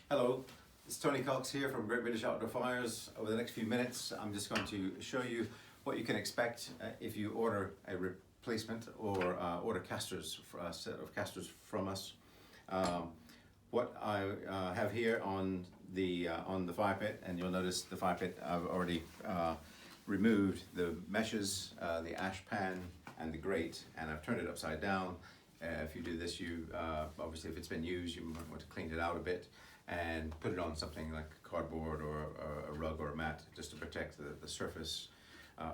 Hello, it's Tony Cox here from Great British Outdoor Fires. Over the next few minutes, I'm just going to show you what you can expect if you order a replacement or order castors, for a set of castors from us. What I have here on the fire pit, and you'll notice the fire pit, I've already removed the meshes, the ash pan, and the grate, and I've turned it upside down. If you do this, you obviously if it's been used, you might want to clean it out a bit and put it on something like cardboard or a rug or a mat, just to protect the surface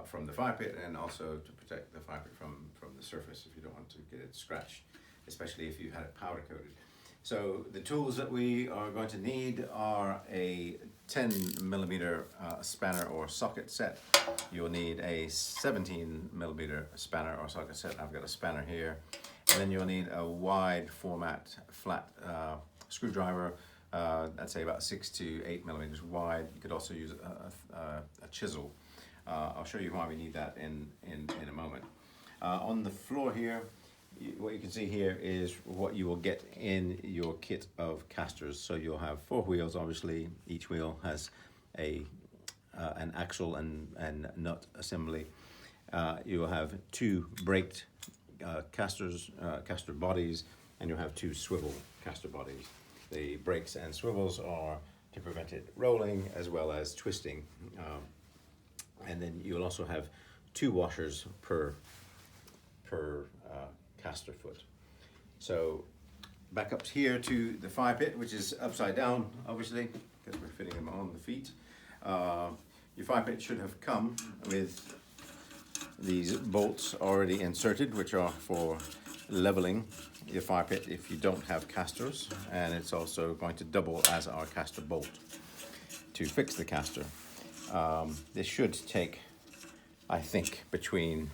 from the fire pit, and also to protect the fire pit from the surface if you don't want to get it scratched, especially if you've had it powder coated. So the tools that we are going to need are a 10mm spanner or socket set. You'll need a 17mm spanner or socket set. I've got a spanner here. And then you'll need a wide format flat screwdriver, I'd say about 6 to 8mm wide. You could also use a chisel. I'll show you why we need that in a moment. On the floor here, what you can see here is what you will get in your kit of castors. So you'll have 4 wheels, obviously. Each wheel has an axle and nut assembly. You will have 2 braked castors, castor bodies, and you'll have 2 swivel castor bodies. The brakes and swivels are to prevent it rolling as well as twisting. And then you'll also have 2 washers per caster foot. So back up here to the fire pit, which is upside down, obviously, because we're fitting them on the feet. Your fire pit should have come with these bolts already inserted, which are for leveling your fire pit if you don't have castors, and it's also going to double as our caster bolt to fix the caster. This should take, I think, between,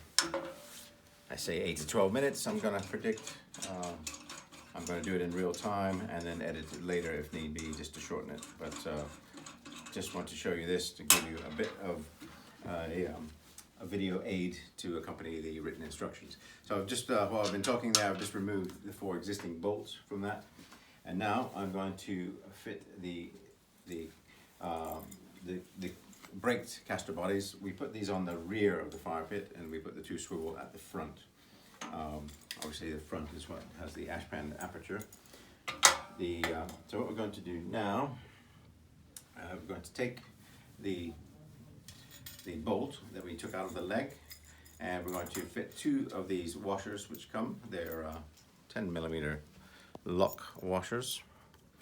I say 8 to 12 minutes, I'm going to predict. I'm going to do it in real time and then edit it later if need be, just to shorten it. But just want to show you this to give you a bit of a video aid to accompany the written instructions. So I've just, while I've been talking there, I've just removed the 4 existing bolts from that. And now I'm going to fit the braked caster bodies. We put these on the rear of the fire pit, and we put the 2 swivel at the front. Obviously the front is what has the ash pan aperture. So what we're going to do now, we're going to take the bolt that we took out of the leg, and we're going to fit 2 of these washers which come. They're 10mm lock washers,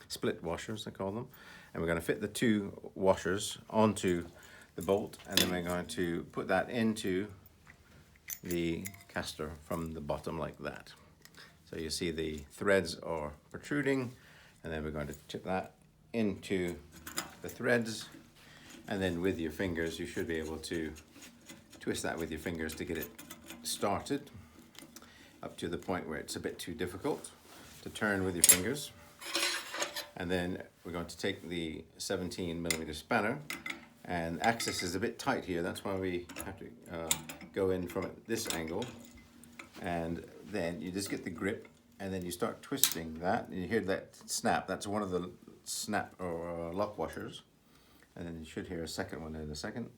split washers they call them, and we're going to fit the 2 washers onto the bolt, and then we're going to put that into the caster from the bottom like that. So you see the threads are protruding, and then we're going to tip that into the threads, and then with your fingers you should be able to twist that with your fingers to get it started up to the point where it's a bit too difficult to turn with your fingers. And then we're going to take the 17mm spanner, and axis is a bit tight here, that's why we have to go in from this angle, and then you just get the grip, and then you start twisting that, and you hear that snap. That's one of the snap or lock washers, and then you should hear a second one in a second.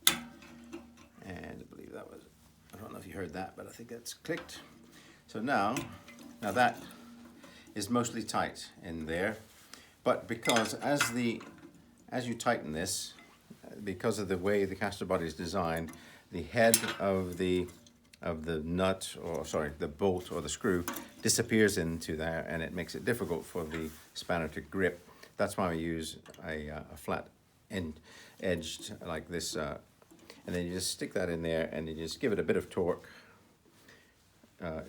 And I believe that was, I don't know if you heard that, but I think that's clicked. So now that is mostly tight in there, but because as you tighten this, because of the way the caster body is designed, the head of the nut, or sorry, the bolt or the screw disappears into there, and it makes it difficult for the spanner to grip. That's why we use a flat edged like this, and then you just stick that in there, and you just give it a bit of torque,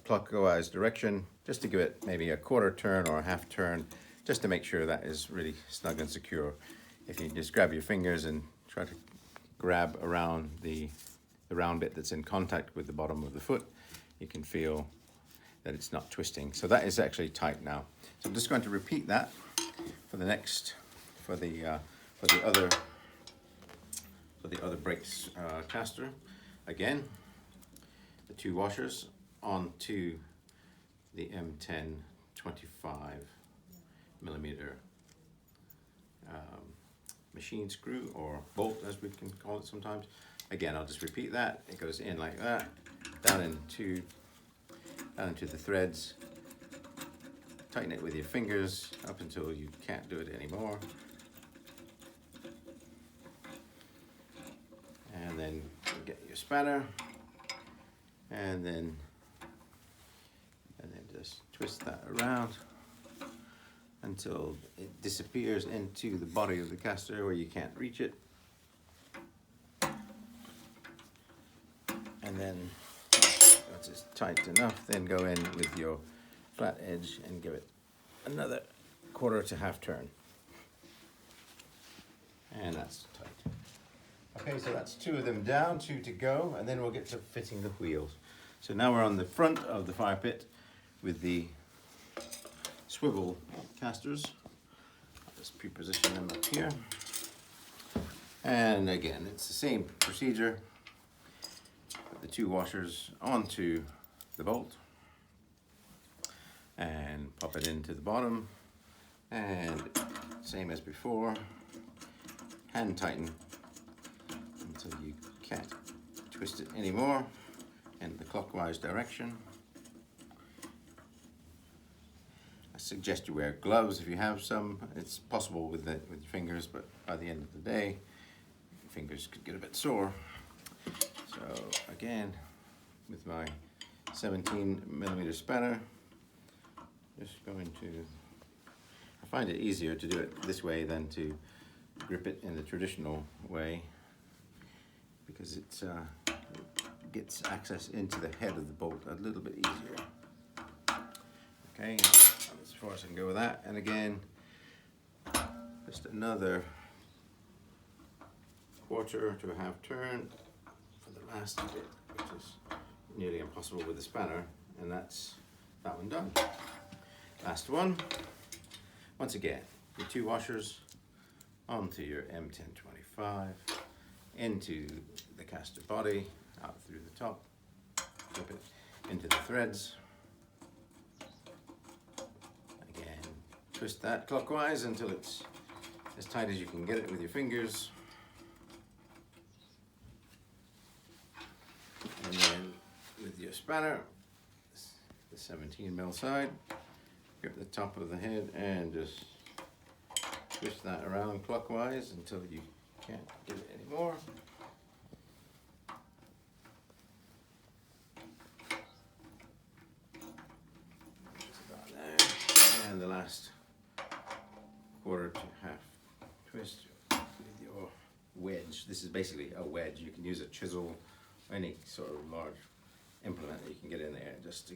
clockwise direction, just to give it maybe a quarter turn or a half turn, just to make sure that is really snug and secure. If you just grab your fingers and try to grab around the round bit that's in contact with the bottom of the foot, you can feel that it's not twisting. So that is actually tight now. So I'm just going to repeat that for the next, for the other brakes caster. Again, the 2 washers onto the M10 25mm machine screw, or bolt as we can call it sometimes. Again, I'll just repeat that. It goes in like that, down into the threads. Tighten it with your fingers up until you can't do it anymore. And then get your spanner, and then just twist that around until it disappears into the body of the castor where you can't reach it. And then once it's tight enough, then go in with your flat edge and give it another quarter to half turn. And that's tight. Okay, so that's 2 of them down, 2 to go, and then we'll get to fitting the wheels. So now we're on the front of the fire pit with the swivel castors. I'll just pre-position them up here. And again, it's the same procedure. Put the 2 washers onto the bolt and pop it into the bottom, and same as before, hand tighten until you can't twist it anymore in the clockwise direction. I suggest you wear gloves if you have some. It's possible with your fingers, but by the end of the day, your fingers could get a bit sore. So again, with my 17mm spanner, just going to, I find it easier to do it this way than to grip it in the traditional way, because it gets access into the head of the bolt a little bit easier. Okay, as far as I can go with that. And again, just another quarter to a half turn for the last bit, which is nearly impossible with the spanner, and that's that one done. Last one. Once again, your 2 washers onto your M1025, into the castor body, out through the top, flip it into the threads. Again, twist that clockwise until it's as tight as you can get it with your fingers. And then with your spanner, the 17mm side, grip the top of the head and just twist that around clockwise until you can't get it anymore. That's about there. And the last quarter to half twist with your wedge. This is basically a wedge. You can use a chisel, any sort of large implement that you can get in there just to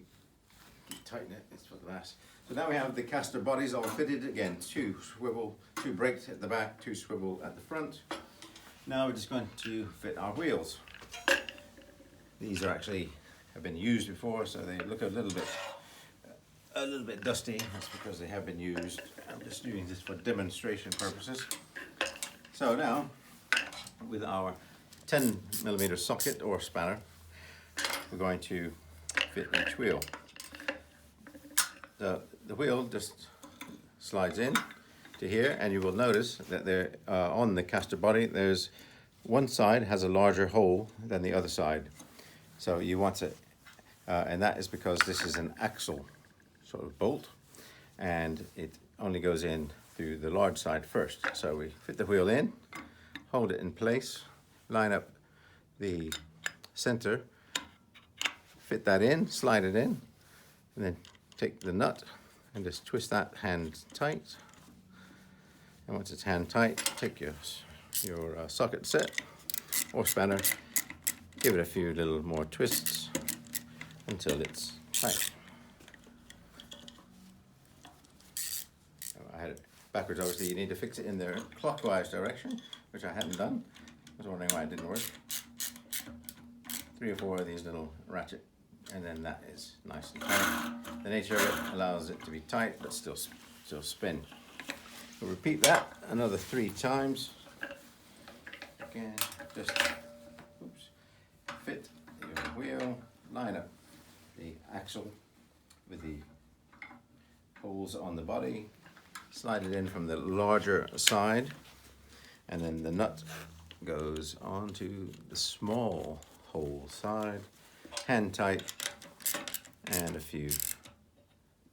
tighten it. It's for the last. So now we have the castor bodies all fitted. Again, 2 swivel, 2 brakes at the back, 2 swivel at the front. Now we're just going to fit our wheels. These are actually have been used before, so they look a little bit dusty. That's because they have been used. I'm just doing this for demonstration purposes. So now, with our 10mm socket or spanner, we're going to fit each wheel. The wheel just slides in to here, and you will notice that there on the castor body, there's one side has a larger hole than the other side. So you want to, and that is because this is an axle sort of bolt, and it only goes in through the large side first. So we fit the wheel in, hold it in place, line up the center, fit that in, slide it in, and then take the nut and just twist that hand tight. And once it's hand tight, take your socket set or spanner, give it a few little more twists until it's tight. I had it backwards, obviously. You need to fix it in the clockwise direction, which I hadn't done. I was wondering why it didn't work. 3 or 4 of these little ratchet, and then that is nice and tight. The nature of it allows it to be tight but still spin. We'll repeat that another 3 times. Again, just fit your wheel, line up the axle with the holes on the body, slide it in from the larger side, And then the nut goes onto the small hole side, hand tight, and a few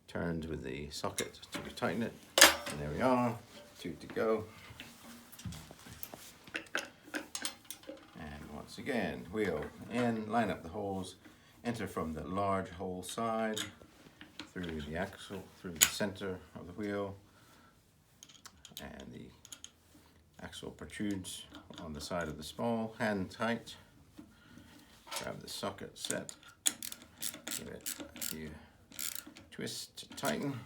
turns with the socket to tighten it. And there we are, 2 to go. And once again, wheel in, line up the holes, enter from the large hole side, through the axle, through the center of the wheel, and the axle protrudes on the side of the small, hand tight, grab the socket set, give it a few twists to tighten.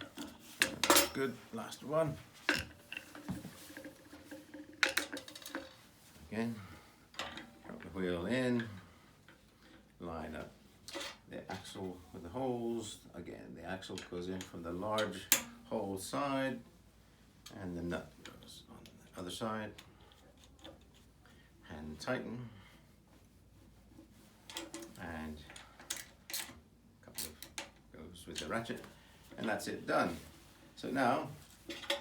That's good, last one. Again, drop the wheel in, line up the axle with the holes. Again, the axle goes in from the large hole side, and the nut goes on the other side. Hand tighten, and a couple of goes with the ratchet, and that's it, done. So now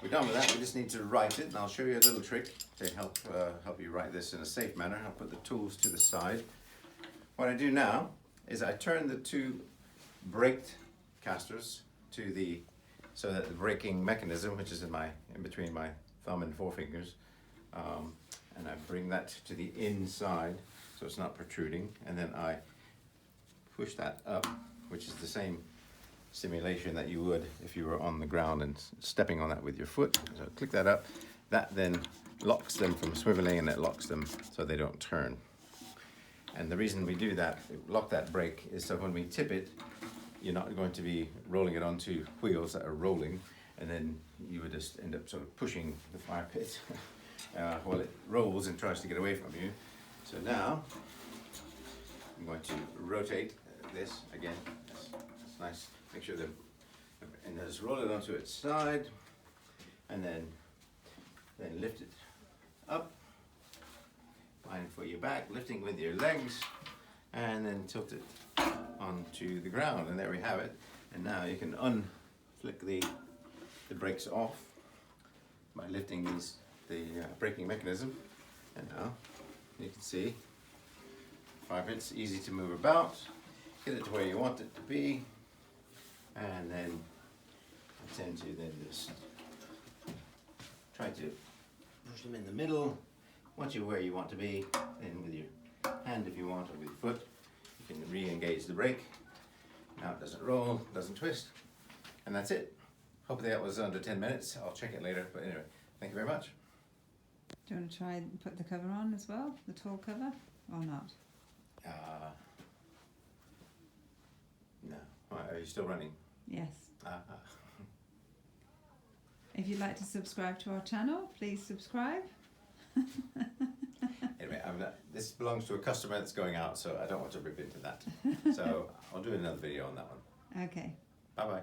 we're done with that. We just need to right it, and I'll show you a little trick to help you right this in a safe manner. I'll put the tools to the side. What I do now is I turn the 2 braked castors to so that the braking mechanism, which is in between my thumb and forefingers, and I bring that to the inside so it's not protruding, and then I push that up, which is the same simulation that you would if you were on the ground and stepping on that with your foot. So click that up. That then locks them from swiveling, and it locks them so they don't turn. And the reason we do that, lock that brake, is so when we tip it, you're not going to be rolling it onto wheels that are rolling, and then you would just end up sort of pushing the fire pit while it rolls and tries to get away from you. So now I'm going to rotate this again. That's nice. Make sure and just roll it onto its side, and then lift it up. Line for your back, lifting with your legs, and then tilt it onto the ground, and there we have it. And now you can unflick the brakes off by lifting the braking mechanism, and now you can see fire pit's easy to move about, get it to where you want it to be, and then I tend to then just try to push them in the middle. Once you're where you want to be, then with your hand if you want, or with your foot, you can re-engage the brake. Now it doesn't roll, doesn't twist, and that's it. Hopefully that was under 10 minutes. I'll check it later, but anyway, thank you very much. Do you want to try and put the cover on as well, the tall cover, or not? No. Are you still running? Yes. If you'd like to subscribe to our channel, please subscribe. Anyway, this belongs to a customer that's going out, so I don't want to rip into that. So I'll do another video on that one. Okay. Bye-bye.